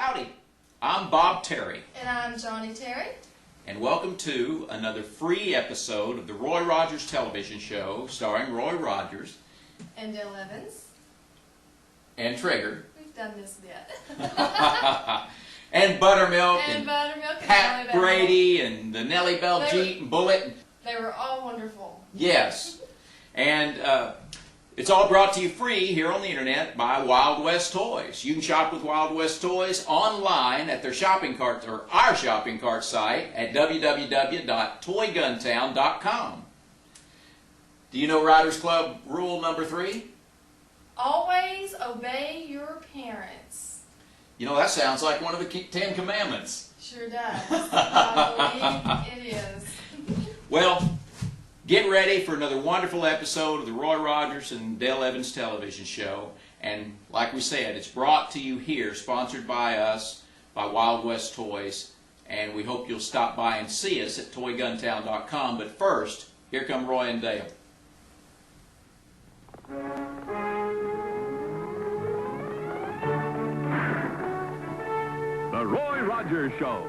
Howdy, I'm Bob Terry. And I'm Johnny Terry. And welcome to another free episode of the Roy Rogers television show starring Roy Rogers. And Dale Evans. And Trigger. We've done this yet. And Buttermilk. And Buttermilk. Pat and Brady and the Nellie Bell Jeet and Bullet. They were all wonderful. Yes. And it's all brought to you free here on the internet by Wild West Toys. You can shop with Wild West Toys online at their shopping cart, or our shopping cart site at www.toyguntown.com. Do you know Riders Club rule number 3? Always obey your parents. You know, that sounds like one of the 10 Commandments. Sure does. I believe it is. Well, get ready for another wonderful episode of the Roy Rogers and Dale Evans television show. And like we said, it's brought to you here, sponsored by us, by Wild West Toys. And we hope you'll stop by and see us at toyguntown.com. But first, here come Roy and Dale. The Roy Rogers Show,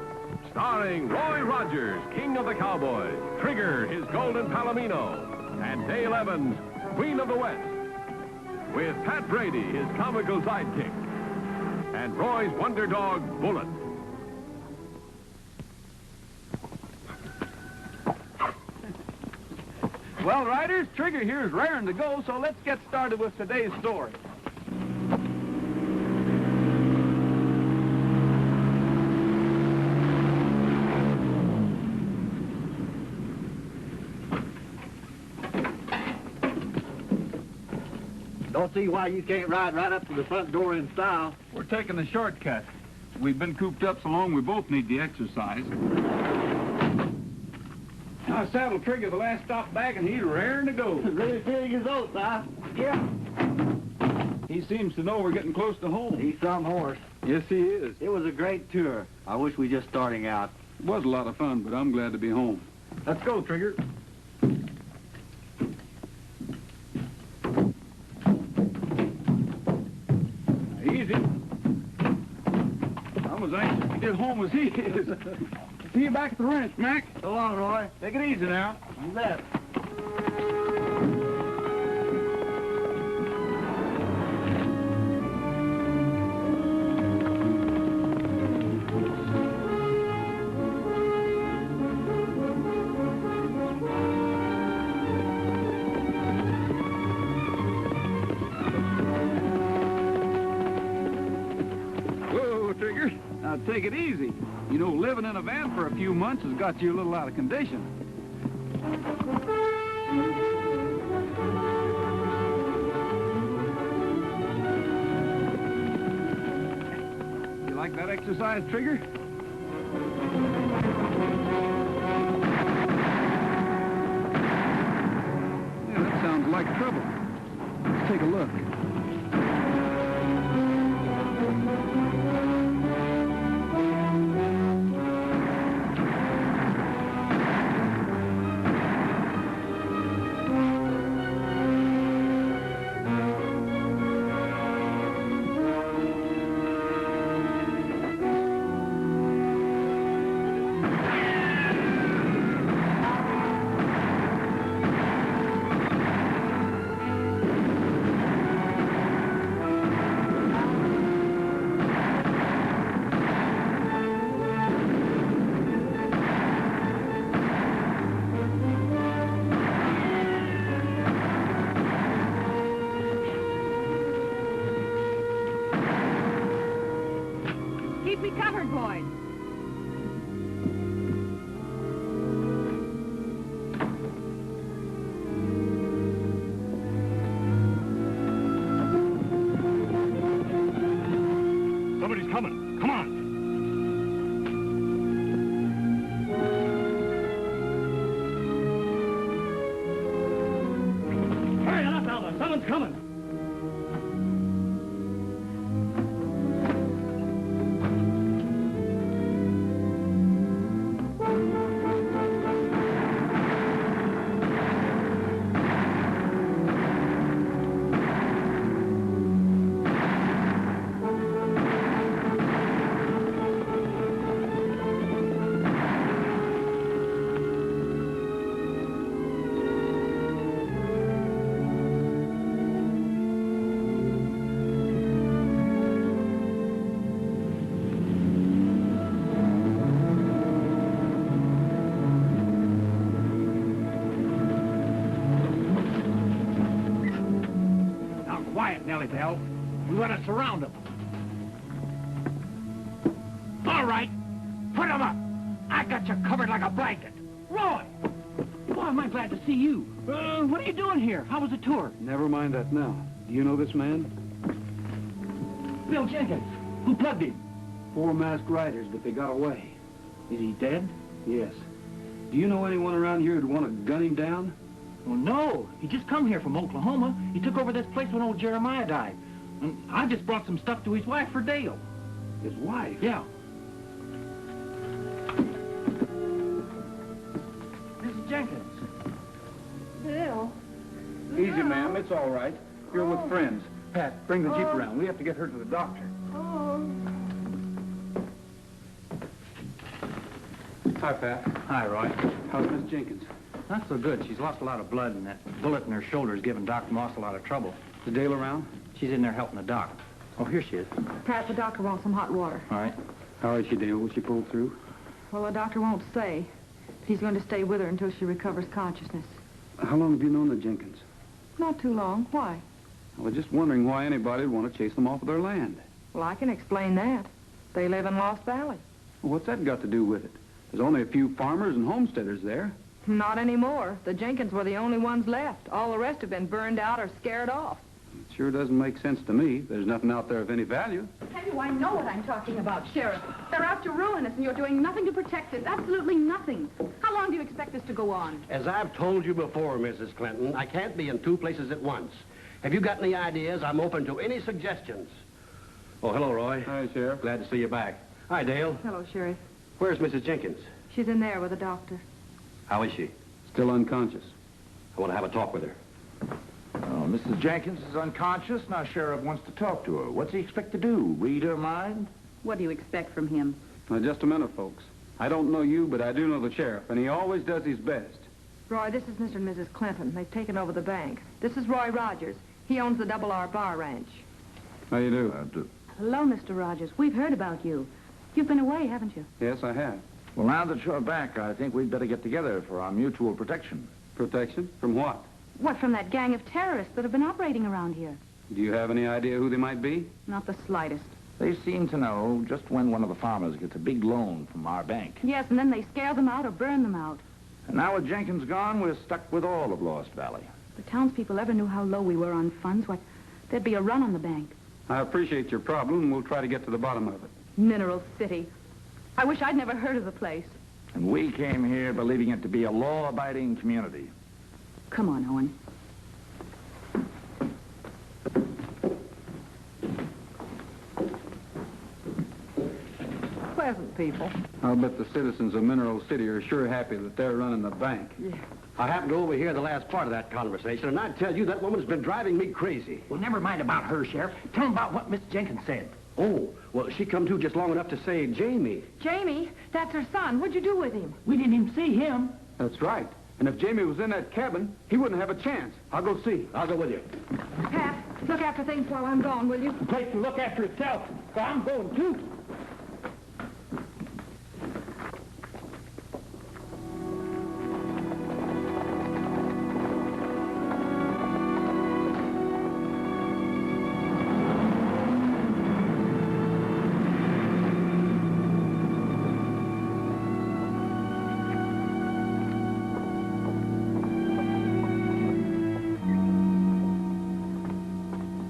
starring Roy Rogers, King of the Cowboys, Trigger, his golden palomino, and Dale Evans, Queen of the West, with Pat Brady, his comical sidekick, and Roy's wonder dog, Bullet. Well, Riders, Trigger here is raring to go, so let's get started with today's story. Don't see why you can't ride right up to the front door in style. We're taking the shortcut. We've been cooped up so long we both need the exercise. I saddled Trigger the last stop back and he's raring to go. Really feeling his oats, huh? Yeah. He seems to know we're getting close to home. He's some horse. Yes, he is. It was a great tour. I wish we just starting out. It was a lot of fun, but I'm glad to be home. Let's go, Trigger. Easy. I'm as anxious to get home as he is. See you back at the ranch, Mac. So long, Roy. Take it easy now. You bet. Whoa, Trigger. Now take it easy. You know, living in a van for a few months has got you a little out of condition. You like that exercise, Trigger? Yeah, that sounds like trouble. Let's take a look. Keep me covered, boys. Somebody's coming. Come on. Hurry up, Alva. Someone's coming. We want to surround them. All right. Put them up. I got you covered like a blanket. Roy! Oh, am I glad to see you. What are you doing here? How was the tour? Never mind that now. Do you know this man? Bill Jenkins. Who plugged him? 4 masked riders, but they got away. Is he dead? Yes. Do you know anyone around here who'd want to gun him down? Well, no. He just come here from Oklahoma. He took over this place when old Jeremiah died. And I just brought some stuff to his wife for Dale. His wife? Yeah. Mrs. Jenkins. Bill. Easy, ma'am. It's all right. You're with friends. Pat, bring the Jeep around. We have to get her to the doctor. Oh. Hi, Pat. Hi, Roy. How's Miss Jenkins? Not so good. She's lost a lot of blood, and that bullet in her shoulder is giving Doc Moss a lot of trouble. Is Dale around? She's in there helping the doc. Oh, here she is. Pat, the doctor wants some hot water. All right. How is she, Dale? Will she pull through? Well, the doctor won't say. He's going to stay with her until she recovers consciousness. How long have you known the Jenkins? Not too long. Why? I was just wondering why anybody would want to chase them off of their land. Well, I can explain that. They live in Lost Valley. Well, what's that got to do with it? There's only a few farmers and homesteaders there. Not anymore. The Jenkins were the only ones left. All the rest have been burned out or scared off. It sure doesn't make sense to me. There's nothing out there of any value. Tell you, I know what I'm talking about, Sheriff. They're out to ruin us, and you're doing nothing to protect us. Absolutely nothing. How long do you expect this to go on? As I've told you before, Mrs. Clinton, I can't be in 2 places at once. Have you got any ideas? I'm open to any suggestions. Oh, hello, Roy. Hi, Sheriff. Glad to see you back. Hi, Dale. Hello, Sheriff. Where's Mrs. Jenkins? She's in there with the doctor. How is she? Still unconscious. I want to have a talk with her. Oh, Mrs. Jenkins is unconscious. Now Sheriff wants to talk to her. What's he expect to do? Read her mind? What do you expect from him? Now, just a minute, folks. I don't know you, but I do know the sheriff, and he always does his best. Roy, this is Mr. and Mrs. Clinton. They've taken over the bank. This is Roy Rogers. He owns the Double R Bar Ranch. How you do? Hello, Mr. Rogers. We've heard about you. You've been away, haven't you? Yes, I have. Well, now that you're back, I think we'd better get together for our mutual protection. Protection? From what? What, from that gang of terrorists that have been operating around here? Do you have any idea who they might be? Not the slightest. They seem to know just when one of the farmers gets a big loan from our bank. Yes, and then they scare them out or burn them out. And now with Jenkins gone, we're stuck with all of Lost Valley. If the townspeople ever knew how low we were on funds, why, there'd be a run on the bank. I appreciate your problem, and we'll try to get to the bottom of it. Mineral City. I wish I'd never heard of the place. And we came here believing it to be a law-abiding community. Come on, Owen. Pleasant people. I'll bet the citizens of Mineral City are sure happy that they're running the bank. Yeah. I happened to overhear the last part of that conversation, and I tell you, that woman's been driving me crazy. Well, never mind about her, Sheriff. Tell him about what Miss Jenkins said. Oh, well, she come to just long enough to say, Jamie. Jamie, that's her son. What'd you do with him? We didn't even see him. That's right. And if Jamie was in that cabin, he wouldn't have a chance. I'll go see. I'll go with you. Pat, look after things while I'm gone, will you? The place can look after itself. Well, I'm going, too.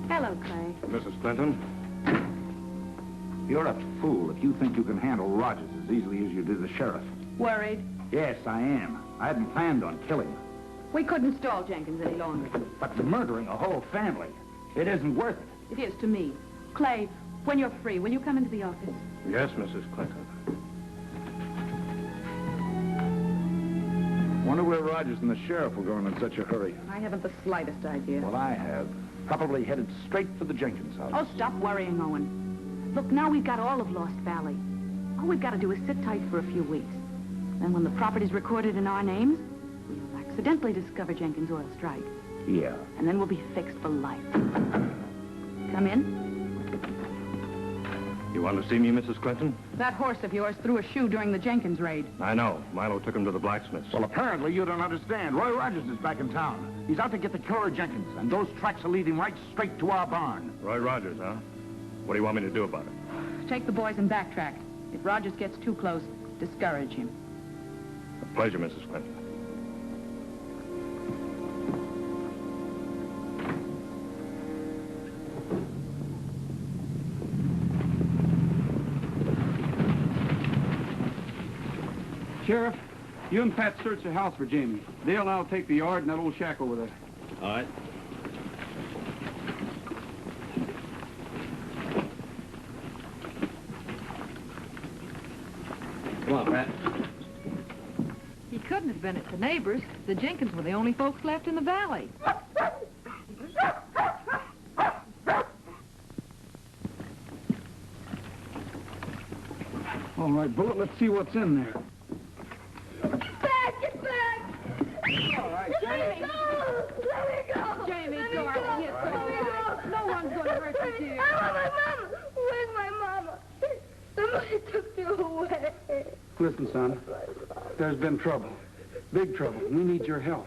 Hello, Clay. Mrs. Clinton, you're a fool if you think you can handle Rogers as easily as you did the sheriff. Worried? Yes, I am. I hadn't planned on killing him. We couldn't stall Jenkins any longer. But murdering a whole family, it isn't worth it. It is to me. Clay, when you're free, will you come into the office? Yes, Mrs. Clinton. Wonder where Rogers and the sheriff were going in such a hurry. I haven't the slightest idea. Well, I have. Probably headed straight for the Jenkins house. Oh, stop worrying, Owen. Look, now we've got all of Lost Valley. All we've got to do is sit tight for a few weeks. Then when the property's recorded in our names, we'll accidentally discover Jenkins' oil strike. Yeah. And then we'll be fixed for life. Come in. You want to see me, Mrs. Clinton? That horse of yours threw a shoe during the Jenkins raid. I know. Milo took him to the blacksmith's. Well, apparently you don't understand. Roy Rogers is back in town. He's out to get the killer of Jenkins, and those tracks are leading right straight to our barn. Roy Rogers, huh? What do you want me to do about it? Take the boys and backtrack. If Rogers gets too close, discourage him. A pleasure, Mrs. Clinton. Sheriff, you and Pat search the house for Jamie. Dale and I'll take the yard and that old shack over there. All right. Come on, Pat. He couldn't have been at the neighbors. The Jenkins were the only folks left in the valley. All right, Bullet, let's see what's in there. Get back! All right, Let me go! Let me go! Jamie, Let me darling, go! it's Let all me right. go! No one's gonna hurt you, dear. I want my mama! Where's my mama? Somebody took you away. Listen, son, there's been trouble. Big trouble. We need your help.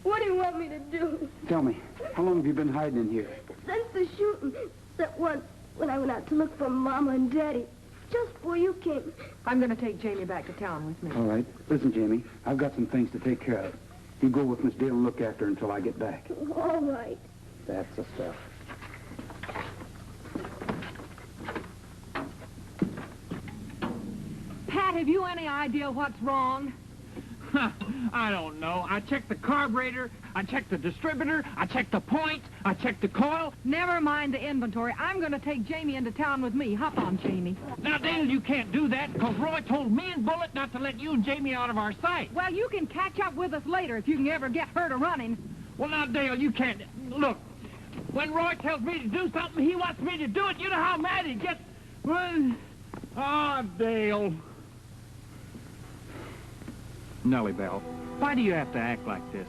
What do you want me to do? Tell me, how long have you been hiding in here? Since the shooting, that once when I went out to look for Mama and Daddy, just before you came. I'm gonna take Jamie back to town with me. All right. Listen, Jamie, I've got some things to take care of. You go with Miss Dale and look after her until I get back. All right. That's the stuff. Pat, have you any idea what's wrong? I don't know. I checked the carburetor, I checked the distributor, I checked the point, I checked the coil. Never mind the inventory. I'm gonna take Jamie into town with me. Hop on, Jamie. Now, Dale, you can't do that, because Roy told me and Bullet not to let you and Jamie out of our sight. Well, you can catch up with us later if you can ever get hurt or running. Well, now, Dale, you can't. Look, when Roy tells me to do something, he wants me to do it. You know how mad he gets. Well, Dale. Nellie Bell, why do you have to act like this?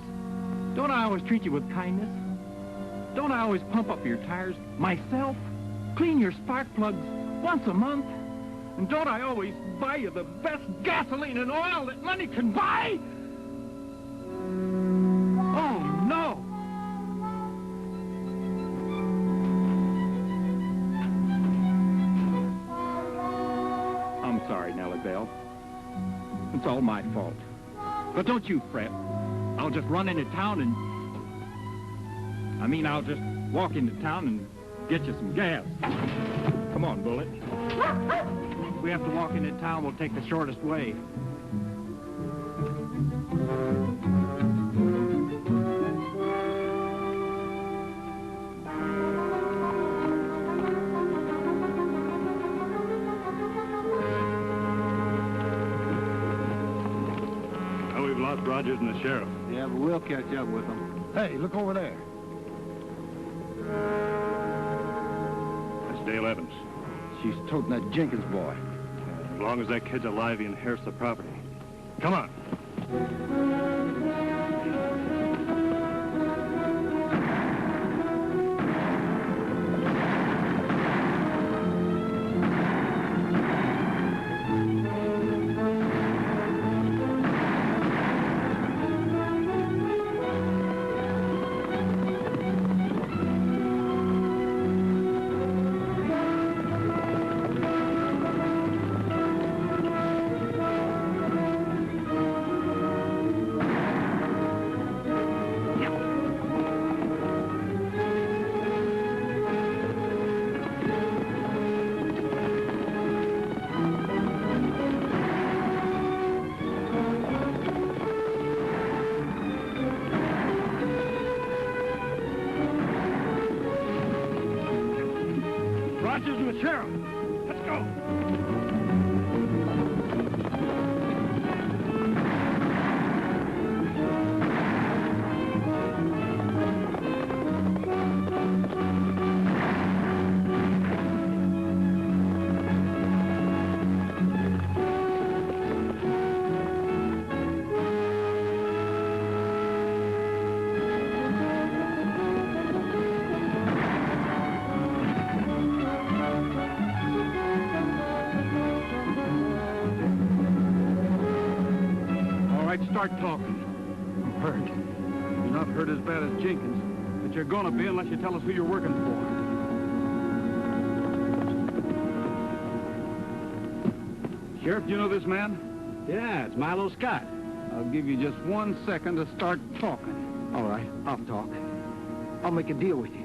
Don't I always treat you with kindness? Don't I always pump up your tires myself? Clean your spark plugs once a month? And don't I always buy you the best gasoline and oil that money can buy? Oh, no! I'm sorry, Nellie Bell. It's all my fault. But don't you fret. I'll just run into town and... I'll just walk into town and get you some gas. Come on, Bullet. If we have to walk into town, we'll take the shortest way. We've lost Rogers and the sheriff. Yeah, but we'll catch up with them. Hey, look over there. That's Dale Evans. She's toting that Jenkins boy. As long as that kid's alive, he inherits the property. Come on. Rogers and the sheriff. Let's go. right, start talking. I'm hurt. You're not hurt as bad as Jenkins, but you're gonna be unless you tell us who you're working for. Sheriff, do you know this man? Yeah, it's Milo Scott. I'll give you just 1 second to start talking. All right, I'll talk. I'll make a deal with you.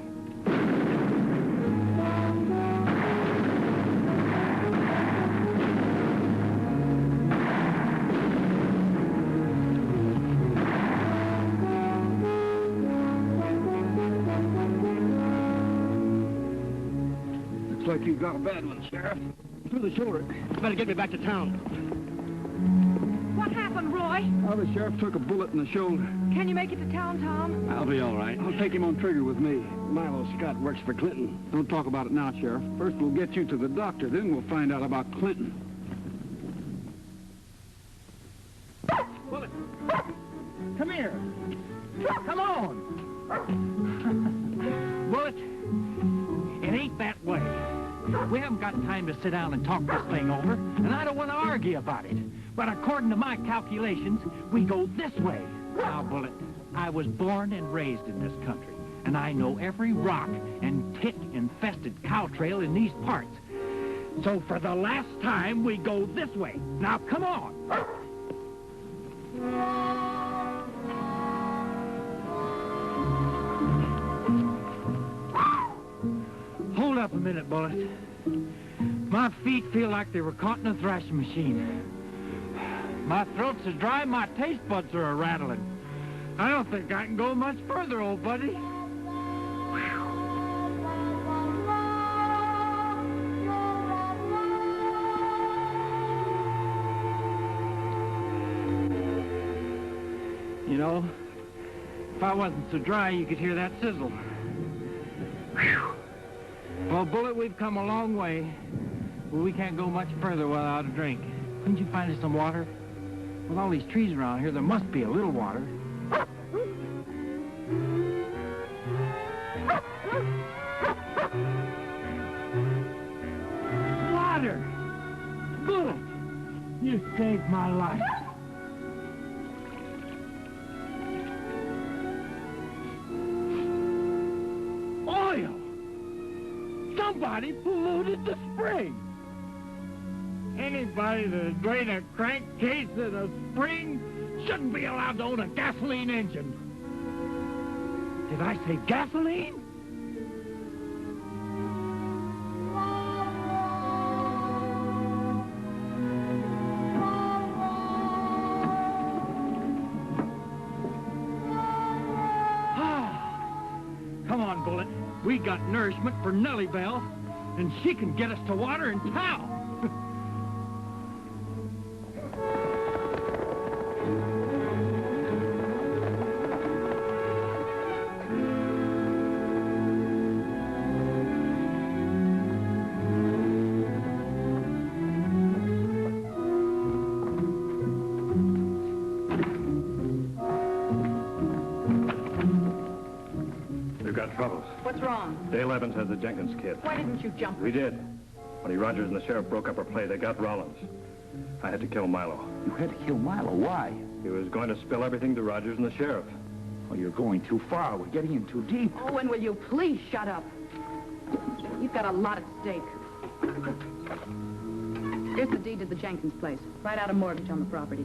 Looks like you've got a bad one, Sheriff. Through the shoulder. Better get me back to town. What happened, Roy? Well, the sheriff took a bullet in the shoulder. Can you make it to town, Tom? I'll be all right. I'll take him on trigger with me. Milo Scott works for Clinton. Don't talk about it now, Sheriff. First, we'll get you to the doctor, then we'll find out about Clinton. Bullet! Come here! Come on! Bullet, it ain't that way. We haven't got time to sit down and talk this thing over, and I don't want to argue about it. But according to my calculations, we go this way. Now, Bullet, I was born and raised in this country, and I know every rock and tick-infested cow trail in these parts. So for the last time, we go this way. Now, come on. Hold up a minute, Bullet. My feet feel like they were caught in a thrashing machine. My throat's so dry, my taste buds are a-rattling. I don't think I can go much further, old buddy. You know, if I wasn't so dry, you could hear that sizzle. Whew. Well, Bullet, we've come a long way, but we can't go much further without a drink. Couldn't you find us some water? With all these trees around here, there must be a little water. Water! Bullet! You saved my life. Oil! Somebody polluted the spring! Anybody that drain a crankcase in a spring shouldn't be allowed to own a gasoline engine. Did I say gasoline? Come on, Bullet. We got nourishment for Nellie Bell, and she can get us to water in town. Troubles. What's wrong? Dale Evans has the Jenkins kid. Why didn't you jump? We did. When Rogers and the sheriff broke up our play, they got Rollins. I had to kill Milo. You had to kill Milo. Why? He was going to spill everything to Rogers and the sheriff. Oh, you're going too far. We're getting in too deep. Oh, and will you please shut up? You've got a lot at stake. Here's the deed to the Jenkins place. Write out a mortgage on the property.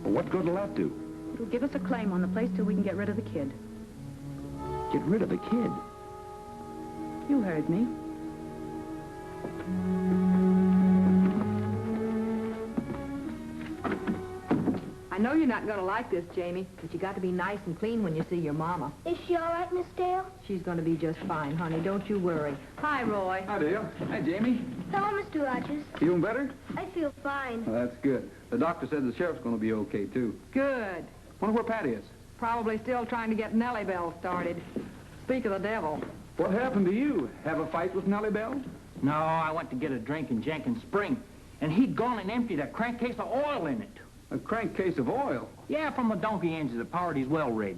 Well, what good will that do? It'll give us a claim on the place till we can get rid of the kid. Get rid of the kid? You heard me. I know you're not going to like this, Jamie, but you got to be nice and clean when you see your mama. Is she all right, Miss Dale? She's going to be just fine, honey. Don't you worry. Hi, Roy. Hi, Dale. Hi, Jamie. Hello, Mr. Rogers. Feeling better? I feel fine. Well, that's good. The doctor said the sheriff's going to be okay, too. Good. Wonder where Patty is. Probably still trying to get Nellie Bell started. Speak of the devil. What happened to you? Have a fight with Nellie Bell? No, I went to get a drink in Jenkins Spring, and he'd gone and emptied a crankcase of oil in it. A crankcase of oil? Yeah, from a donkey engine that powered his well rig.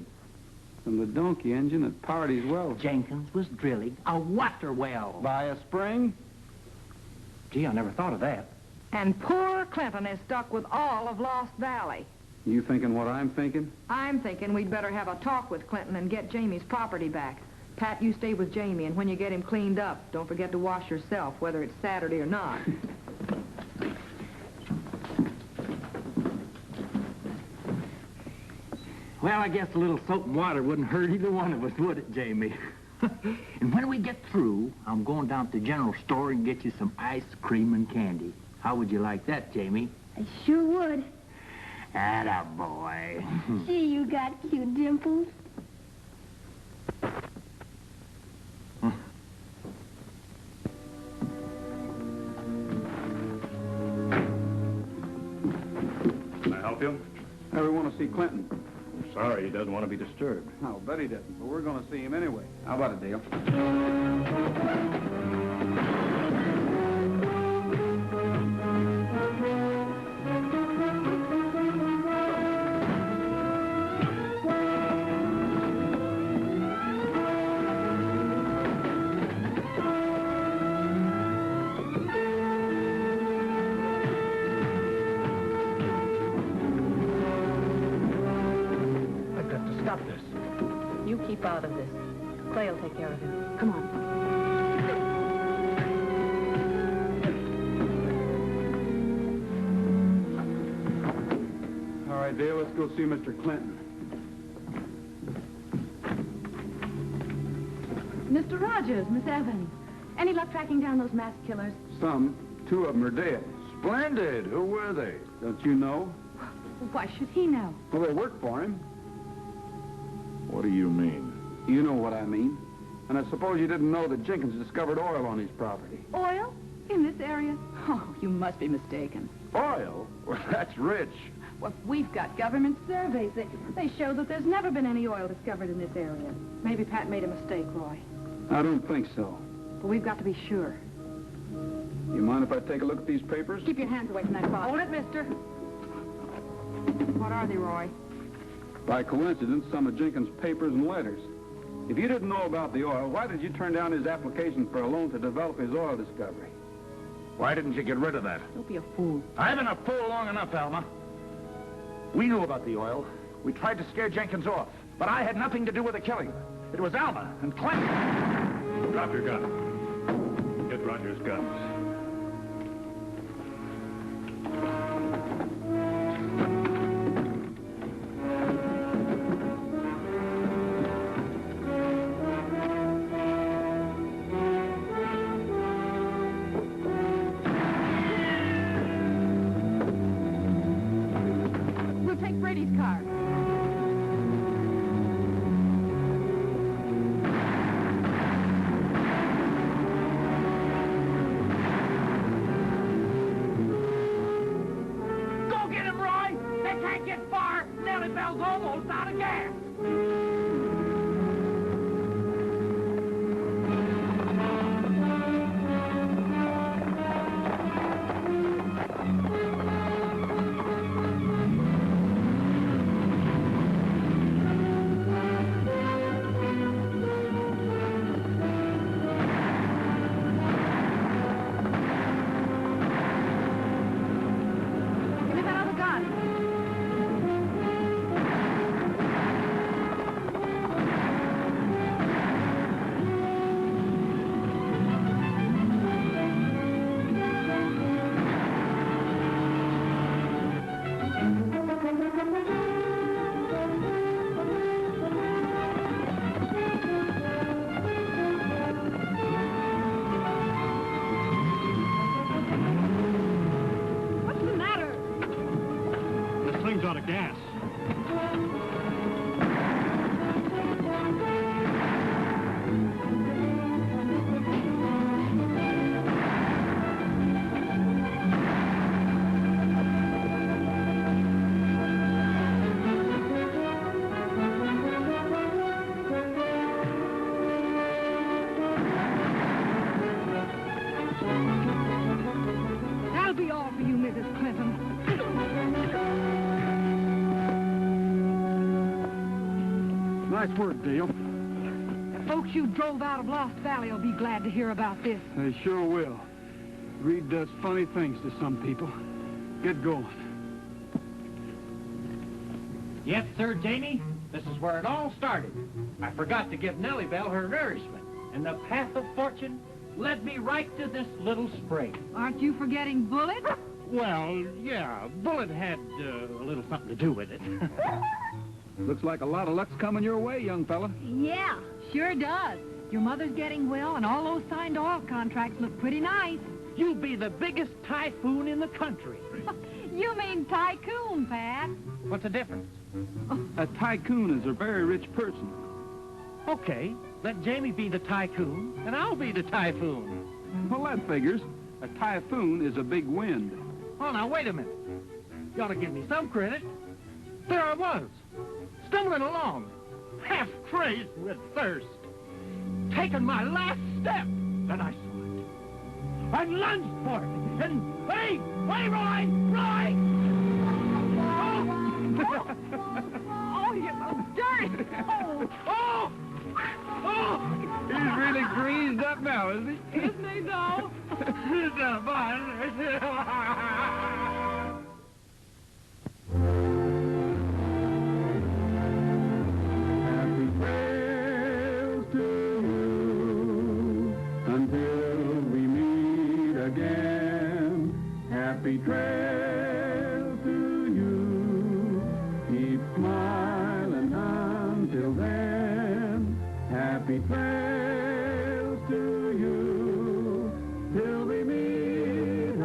From the donkey engine that powered his well? Jenkins was drilling a water well. By a spring? Gee, I never thought of that. And poor Clinton is stuck with all of Lost Valley. You thinking what I'm thinking? I'm thinking we'd better have a talk with Clinton and get Jamie's property back. Pat, you stay with Jamie, and when you get him cleaned up, don't forget to wash yourself, whether it's Saturday or not. Well, I guess a little soap and water wouldn't hurt either one of us, would it, Jamie? And when we get through, I'm going down to the general store and get you some ice cream and candy. How would you like that, Jamie? I sure would. Attaboy. Gee, you got cute dimples. Can I help you? Now we want to see Clinton. Sorry, he doesn't want to be disturbed. I'll bet he doesn't, but we're going to see him anyway. How about it, Dale? You keep out of this. Clay will take care of him. Come on. All right, Dale, let's go see Mr. Clinton. Mr. Rogers, Miss Evans. Any luck tracking down those mass killers? Some. 2 of them are dead. Splendid. Who were they? Don't you know? Why should he know? Well, they work for him. What do you mean? You know what I mean. And I suppose you didn't know that Jenkins discovered oil on his property. Oil? In this area? Oh, you must be mistaken. Oil? Well, that's rich. Well, we've got government surveys. They show that there's never been any oil discovered in this area. Maybe Pat made a mistake, Roy. I don't think so. But we've got to be sure. You mind if I take a look at these papers? Keep your hands away from that box. Hold it, mister. What are they, Roy? By coincidence, some of Jenkins' papers and letters. If you didn't know about the oil, why did you turn down his application for a loan to develop his oil discovery? Why didn't you get rid of that? Don't be a fool. I've been a fool long enough, Alma. We knew about the oil. We tried to scare Jenkins off. But I had nothing to do with the killing. It was Alma and Clinton. Drop your gun. Get Roger's guns. We'll take Brady's car. Go get him, Roy! They can't get far! Nellie Bell's almost out of gas! Give me that other gun. What's the matter? This thing's out of gas. That'll be all for you, Mrs. Clinton. Nice work, Dale. The folks you drove out of Lost Valley will be glad to hear about this. They sure will. Reed does funny things to some people. Get going. Yes, sir, Jamie. This is where it all started. I forgot to give Nellie Bell her nourishment, and the path of fortune led me right to this little spring. Aren't you forgetting Bullet? Well, yeah, Bullet had a little something to do with it. Looks like a lot of luck's coming your way, young fella. Yeah, sure does. Your mother's getting well, and all those signed oil contracts look pretty nice. You'll be the biggest typhoon in the country. You mean tycoon, Pat. What's the difference? A tycoon is a very rich person. Okay, let Jamie be the tycoon, and I'll be the typhoon. Well, that figures. A typhoon is a big wind. Oh, now, wait a minute. You ought to give me some credit. There I was, stumbling along, half crazed with thirst, taking my last step, and I saw it. I lunged for it, and hey, Roy! Oh, you little dirty! Oh! He's really greased up now, isn't he? Isn't he, though? It's a fun. Happy trails to you until we meet again. Happy trails to you. Keep smiling until then. Happy trails to you till we meet again.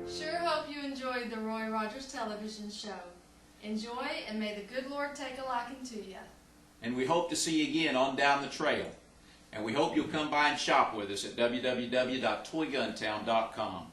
Sure hope you enjoyed the Roy Rogers television show. Enjoy, and may the good Lord take a liking to you. And we hope to see you again on down the trail. And we hope you'll come by and shop with us at www.toyguntown.com.